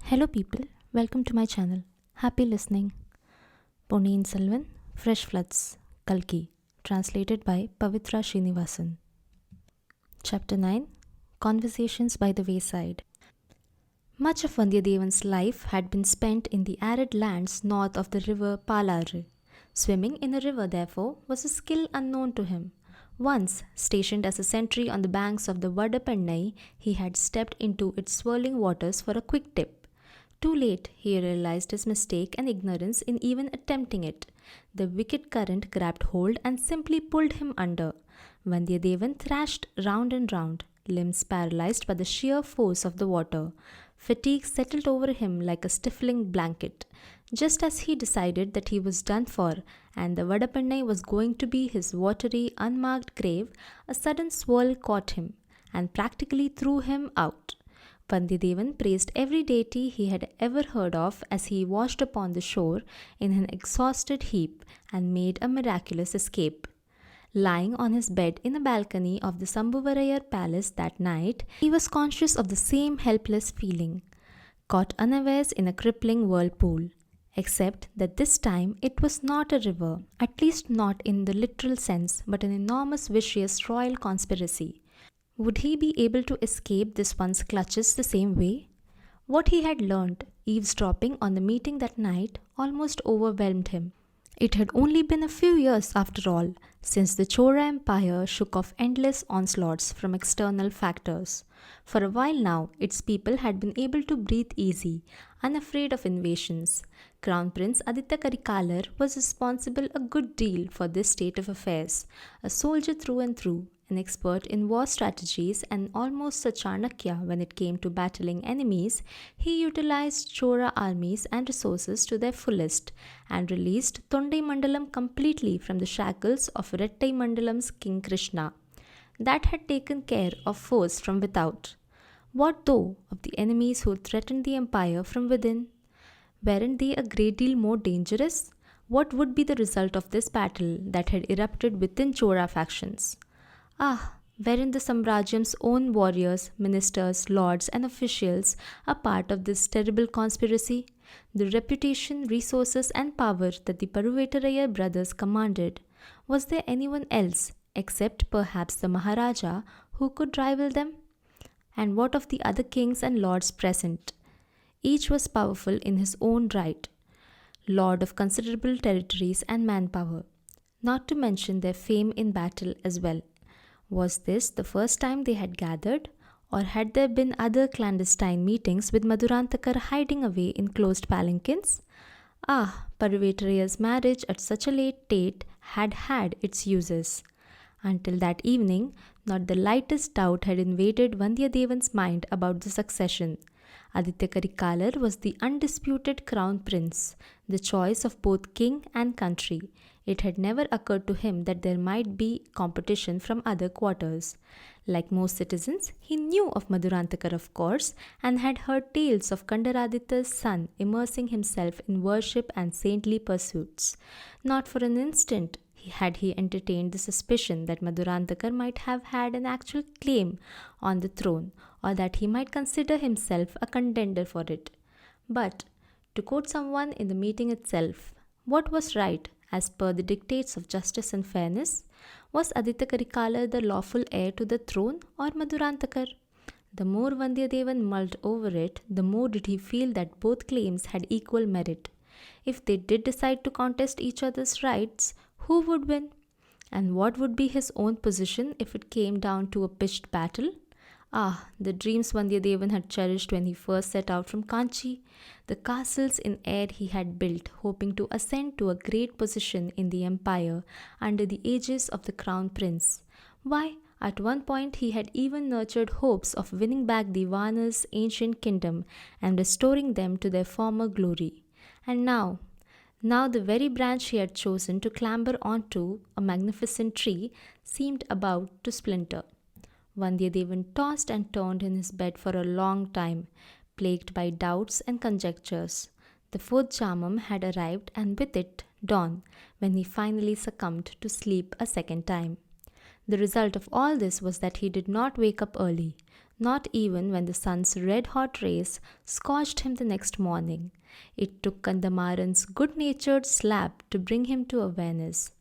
Hello, people. Welcome to my channel. Happy listening. Ponniyin Selvan, Fresh Floods, Kalki, translated by Pavitra Srinivasan. Chapter 9 Conversations by the Wayside. Much of Vandiyadevan's life had been spent in the arid lands north of the river Palaru. Swimming in a river, therefore, was a skill unknown to him. Once, stationed as a sentry on the banks of the Vadapennai, he had stepped into its swirling waters for a quick dip. Too late, he realized his mistake and ignorance in even attempting it. The wicked current grabbed hold and simply pulled him under. Vandiyadevan thrashed round and round, limbs paralyzed by the sheer force of the water. Fatigue settled over him like a stifling blanket. Just as he decided that he was done for and the Vadapennai was going to be his watery, unmarked grave, a sudden swirl caught him and practically threw him out. Vandiyadevan praised every deity he had ever heard of as he washed upon the shore in an exhausted heap and made a miraculous escape. Lying on his bed in a balcony of the Sambhuvarayar palace that night, he was conscious of the same helpless feeling, caught unawares in a crippling whirlpool. Except that this time it was not a river, at least not in the literal sense, but an enormous vicious royal conspiracy. Would he be able to escape this one's clutches the same way? What he had learned, eavesdropping on the meeting that night, almost overwhelmed him. It had only been a few years, after all, since the Chora Empire shook off endless onslaughts from external factors. For a while now, its people had been able to breathe easy, unafraid of invasions. Crown Prince Aditya Karikalar was responsible a good deal for this state of affairs, a soldier through and through, an expert in war strategies and almost a Chanakya when it came to battling enemies. He utilized Chora armies and resources to their fullest and released Tondai Mandalam completely from the shackles of Rettai Mandalam's King Krishna. That had taken care of foes from without. What though of the enemies who threatened the empire from within? Weren't they a great deal more dangerous? What would be the result of this battle that had erupted within Chora factions? Weren't the Samrajyam's own warriors, ministers, lords, and officials a part of this terrible conspiracy? The reputation, resources, and power that the Paruvetarayar brothers commanded. Was there anyone else, except perhaps the Maharaja, who could rival them? And what of the other kings and lords present? Each was powerful in his own right, lord of considerable territories and manpower, not to mention their fame in battle as well. Was this the first time they had gathered, or had there been other clandestine meetings with Madurantakar hiding away in closed palanquins? Paruvetarayar's marriage at such a late date had had its uses. Until that evening, not the lightest doubt had invaded Vandiyadevan's mind about the succession. Aditya Karikalar was the undisputed crown prince, the choice of both king and country. It had never occurred to him that there might be competition from other quarters. Like most citizens, he knew of Madurantakar, of course, and had heard tales of Kandaraditya's son immersing himself in worship and saintly pursuits. Not for an instant had he entertained the suspicion that Madurantakar might have had an actual claim on the throne, or that he might consider himself a contender for it. But, to quote someone in the meeting itself, what was right, as per the dictates of justice and fairness? Was Aditya Karikalar the lawful heir to the throne, or Madurantakar? The more Vandiyadevan mulled over it, the more did he feel that both claims had equal merit. If they did decide to contest each other's rights, who would win? And what would be his own position if it came down to a pitched battle? The dreams Vandiyadevan had cherished when he first set out from Kanchi, the castles in air he had built, hoping to ascend to a great position in the empire under the aegis of the crown prince. Why, at one point he had even nurtured hopes of winning back the Vana's ancient kingdom and restoring them to their former glory. And now the very branch he had chosen to clamber onto, a magnificent tree, seemed about to splinter. Vandiyadevan tossed and turned in his bed for a long time, plagued by doubts and conjectures. The fourth Jamam had arrived, and with it dawn, when he finally succumbed to sleep a second time. The result of all this was that he did not wake up early, not even when the sun's red-hot rays scorched him the next morning. It took Kandamaran's good-natured slap to bring him to awareness.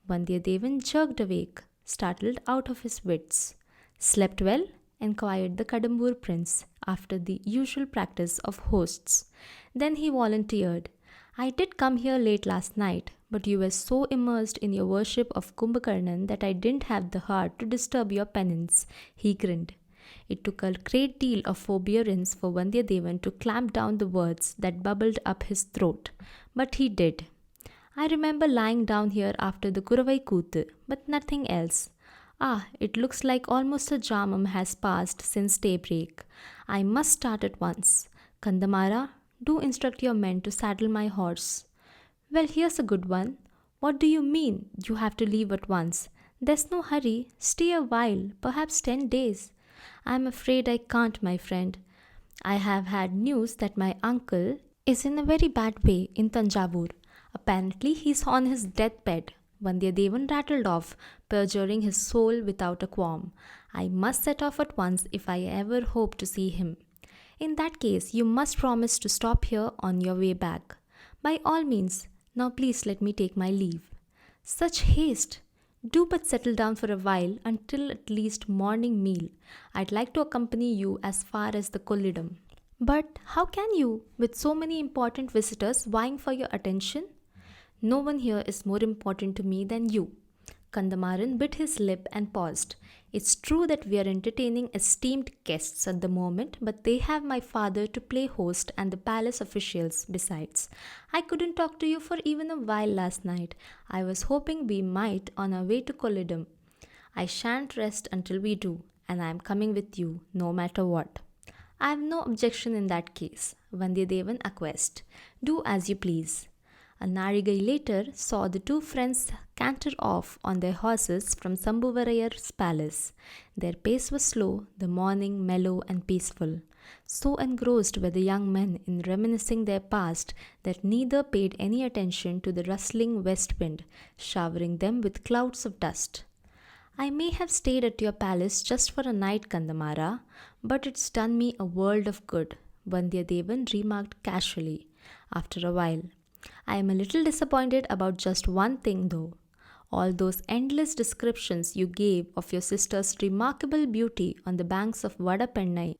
Vandiyadevan jerked awake, startled out of his wits. "Slept well?" inquired the Kadambur prince after the usual practice of hosts. Then he volunteered, "I did come here late last night, but you were so immersed in your worship of Kumbhakarnan that I didn't have the heart to disturb your penance." He grinned. It took a great deal of forbearance for Vandiyadevan to clamp down the words that bubbled up his throat, but he did. "I remember lying down here after the Kuravai Kooth, but nothing else. Ah, it looks like almost a jamam has passed since daybreak. I must start at once. Kandamara, do instruct your men to saddle my horse." "Well, here's a good one." "What do you mean, you have to leave at once?" "There's no hurry. Stay a while, perhaps 10 days. "I'm afraid I can't, my friend. I have had news that my uncle is in a very bad way in Tanjavur. Apparently, he's on his deathbed." Vandiyadevan rattled off, perjuring his soul without a qualm. "I must set off at once if I ever hope to see him." "In that case, you must promise to stop here on your way back." "By all means. Now please let me take my leave." "Such haste!" "Do but settle down for a while until at least morning meal. I'd like to accompany you as far as the Kollidam." "But how can you, with so many important visitors vying for your attention?" "No one here is more important to me than you." Kandamaran bit his lip and paused. "It's true that we are entertaining esteemed guests at the moment, but they have my father to play host and the palace officials besides. I couldn't talk to you for even a while last night. I was hoping we might on our way to Kollidam. I shan't rest until we do, and I am coming with you, no matter what." "I have no objection in that case," Vandiyadevan acquiesced. "Do as you please." A narigai later saw the two friends canter off on their horses from Sambhuvarayar's palace. Their pace was slow, the morning mellow and peaceful. So engrossed were the young men in reminiscing their past that neither paid any attention to the rustling west wind, showering them with clouds of dust. "I may have stayed at your palace just for a night, Kandamara, but it's done me a world of good," Vandiyadevan remarked casually. After a while, "I am a little disappointed about just one thing though. All those endless descriptions you gave of your sister's remarkable beauty on the banks of Vadapennai,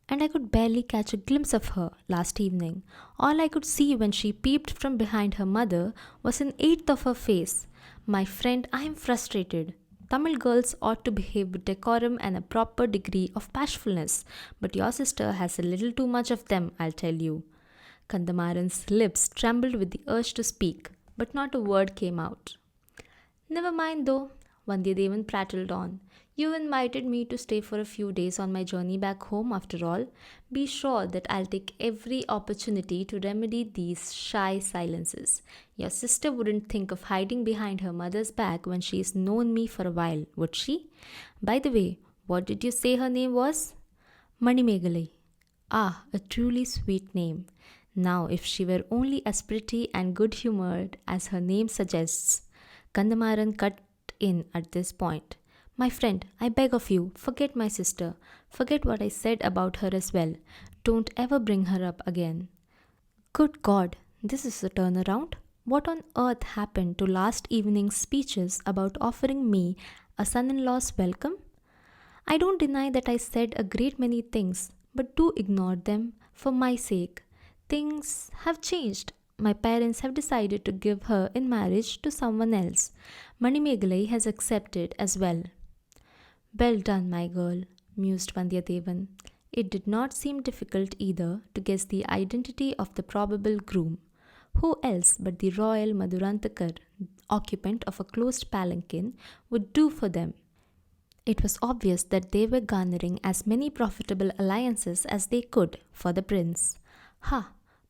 and I could barely catch a glimpse of her last evening. All I could see when she peeped from behind her mother was an eighth of her face. My friend, I am frustrated. Tamil girls ought to behave with decorum and a proper degree of bashfulness, but your sister has a little too much of them, I'll tell you." Kandamaran's lips trembled with the urge to speak, but not a word came out. "Never mind though," Vandiyadevan prattled on. "You invited me to stay for a few days on my journey back home after all. Be sure that I'll take every opportunity to remedy these shy silences. Your sister wouldn't think of hiding behind her mother's back when she's known me for a while, would she? By the way, what did you say her name was?" "Manimegalai." "Ah, a truly sweet name. Now, if she were only as pretty and good-humoured as her name suggests." Kandamaran cut in at this point. "My friend, I beg of you, forget my sister. Forget what I said about her as well. Don't ever bring her up again." "Good God, this is a turnaround. What on earth happened to last evening's speeches about offering me a son-in-law's welcome?" "I don't deny that I said a great many things, but do ignore them for my sake. Things have changed. My parents have decided to give her in marriage to someone else. Manimegalai has accepted as well." "Well done, my girl," mused Vandiyadevan. It did not seem difficult either to guess the identity of the probable groom. Who else but the royal Madurantakar, occupant of a closed palanquin, would do for them? It was obvious that they were garnering as many profitable alliances as they could for the prince. "Ha!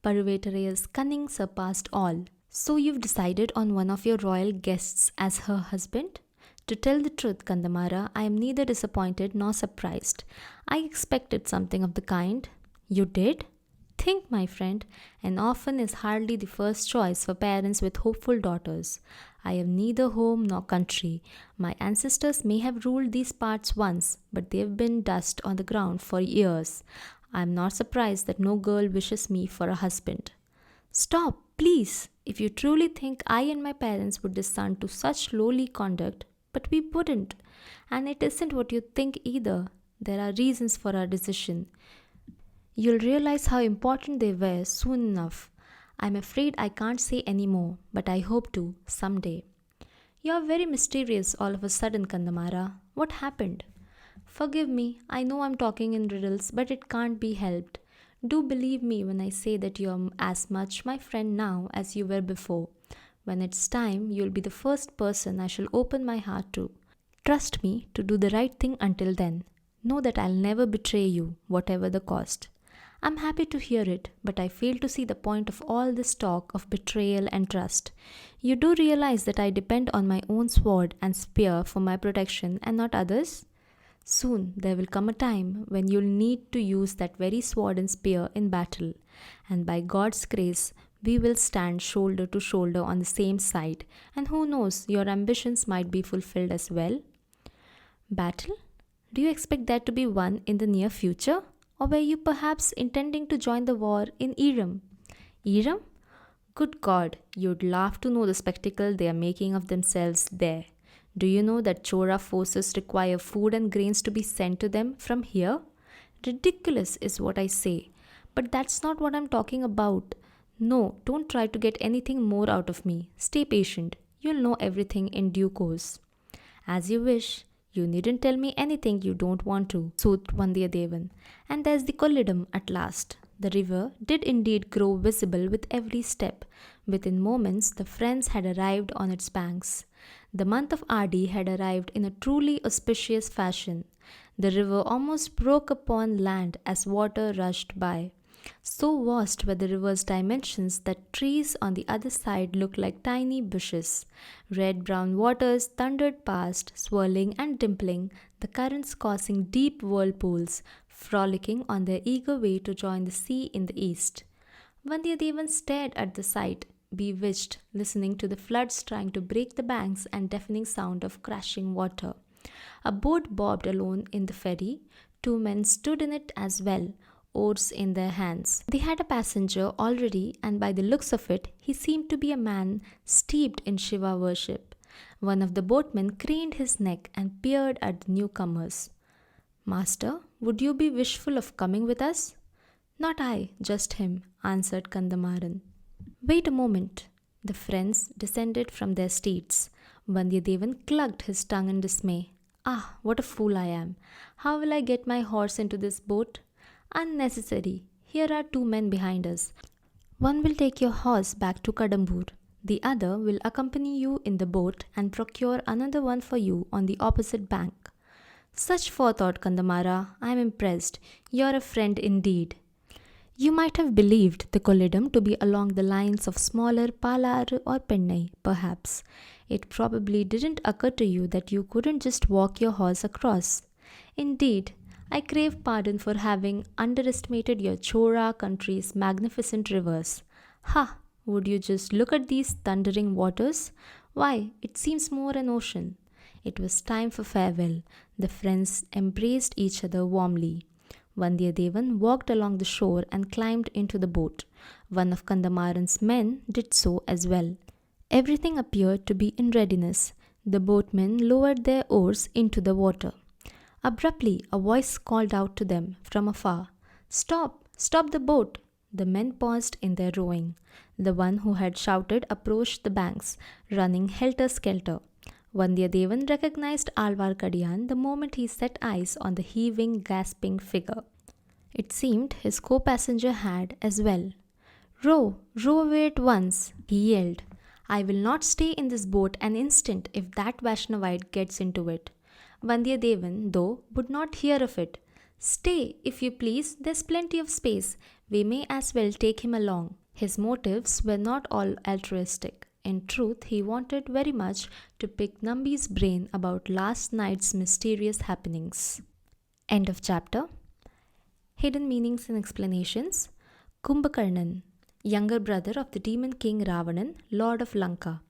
Paruvettaraya's cunning surpassed all. So you've decided on one of your royal guests as her husband?" "To tell the truth, Kandamara, I am neither disappointed nor surprised. I expected something of the kind." "You did?" Think, my friend, an orphan is hardly the first choice for parents with hopeful daughters. I have neither home nor country. My ancestors may have ruled these parts once, but they have been dust on the ground for years. I am not surprised that no girl wishes me for a husband. Stop, please. If you truly think I and my parents would descend to such lowly conduct, but we wouldn't. And it isn't what you think either. There are reasons for our decision. You'll realize how important they were soon enough. I'm afraid I can't say any more, but I hope to, someday. You're very mysterious all of a sudden, Kandamara. What happened? Forgive me, I know I'm talking in riddles, but it can't be helped. Do believe me when I say that you're as much my friend now as you were before. When it's time, you'll be the first person I shall open my heart to. Trust me to do the right thing until then. Know that I'll never betray you, whatever the cost. I'm happy to hear it, but I fail to see the point of all this talk of betrayal and trust. You do realize that I depend on my own sword and spear for my protection and not others? Soon there will come a time when you'll need to use that very sword and spear in battle, and by God's grace, we will stand shoulder to shoulder on the same side, and who knows, your ambitions might be fulfilled as well. Battle? Do you expect that to be won in the near future? Or were you perhaps intending to join the war in Eram? Eram? Good God, you'd laugh to know the spectacle they are making of themselves there. Do you know that Chora forces require food and grains to be sent to them from here? Ridiculous is what I say. But that's not what I'm talking about. No, don't try to get anything more out of me. Stay patient. You'll know everything in due course. As you wish. You needn't tell me anything you don't want to, soothed Vandiyadevan. And there's the Kollidam at last. The river did indeed grow visible with every step. Within moments, the friends had arrived on its banks. The month of Adi had arrived in a truly auspicious fashion. The river almost broke upon land as water rushed by. So vast were the river's dimensions that trees on the other side looked like tiny bushes. Red-brown waters thundered past, swirling and dimpling, the currents causing deep whirlpools, frolicking on their eager way to join the sea in the east. Vandiyadevan stared at the sight, bewitched, listening to the floods trying to break the banks and deafening sound of crashing water. A boat bobbed alone in the ferry. 2 men stood in it as well, oars in their hands. They had a passenger already, and by the looks of it, he seemed to be a man steeped in Shiva worship. One of the boatmen craned his neck and peered at the newcomers. Master, would you be wishful of coming with us? Not I, just him, answered Kandamaran. Wait a moment. The friends descended from their steeds. Vandiyadevan clucked his tongue in dismay. Ah, what a fool I am. How will I get my horse into this boat? Unnecessary. Here are 2 men behind us. One will take your horse back to Kadambur. The other will accompany you in the boat and procure another one for you on the opposite bank. Such forethought, Kandamara. I am impressed. You're a friend indeed. You might have believed the Kollidam to be along the lines of smaller Palar or Pennai, perhaps. It probably didn't occur to you that you couldn't just walk your horse across. Indeed, I crave pardon for having underestimated your Chora country's magnificent rivers. Ha! Would you just look at these thundering waters? Why, it seems more an ocean. It was time for farewell. The friends embraced each other warmly. Vandiyadevan walked along the shore and climbed into the boat. One of Kandamaran's men did so as well. Everything appeared to be in readiness. The boatmen lowered their oars into the water. Abruptly, a voice called out to them from afar. Stop! Stop the boat! The men paused in their rowing. The one who had shouted approached the banks, running helter-skelter. Vandiyadevan recognized Alvarkadiyan the moment he set eyes on the heaving, gasping figure. It seemed his co-passenger had as well. Row! Row away at once! He yelled. I will not stay in this boat an instant if that Vaishnavite gets into it. Vandiyadevan, though, would not hear of it. Stay, if you please, there's plenty of space. We may as well take him along. His motives were not all altruistic. In truth, he wanted very much to pick Nambi's brain about last night's mysterious happenings. End of chapter. Hidden meanings and explanations. Kumbhakarnan, younger brother of the demon king Ravanan, lord of Lanka.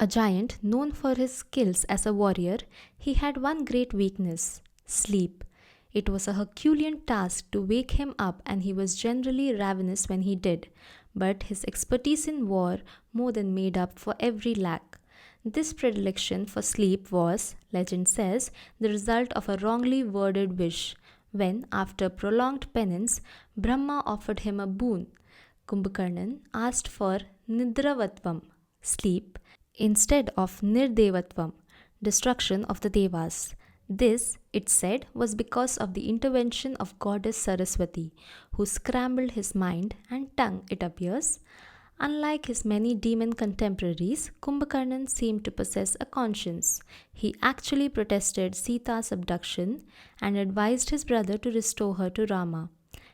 A giant known for his skills as a warrior, he had one great weakness: sleep. It was a Herculean task to wake him up, and he was generally ravenous when he did, but his expertise in war more than made up for every lack. This predilection for sleep was, legend says, the result of a wrongly worded wish, when, after prolonged penance, Brahma offered him a boon. Kumbhakarnan asked for Nidravatvam, sleep, instead of Nirdevatvam, destruction of the Devas. This, it said, was because of the intervention of goddess Saraswati, who scrambled his mind and tongue, it appears. Unlike his many demon contemporaries, Kumbhakarnan seemed to possess a conscience. He actually protested Sita's abduction and advised his brother to restore her to Rama.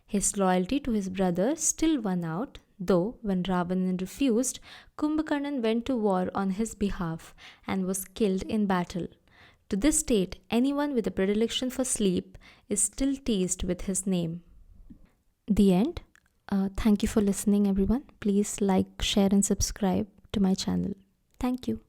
His loyalty to his brother still won out, though when Ravanan refused, Kumbhakarnan went to war on his behalf and was killed in battle. To this date, anyone with a predilection for sleep is still teased with his name. The end. Thank you for listening, everyone. Please like, share, and subscribe to my channel. Thank you.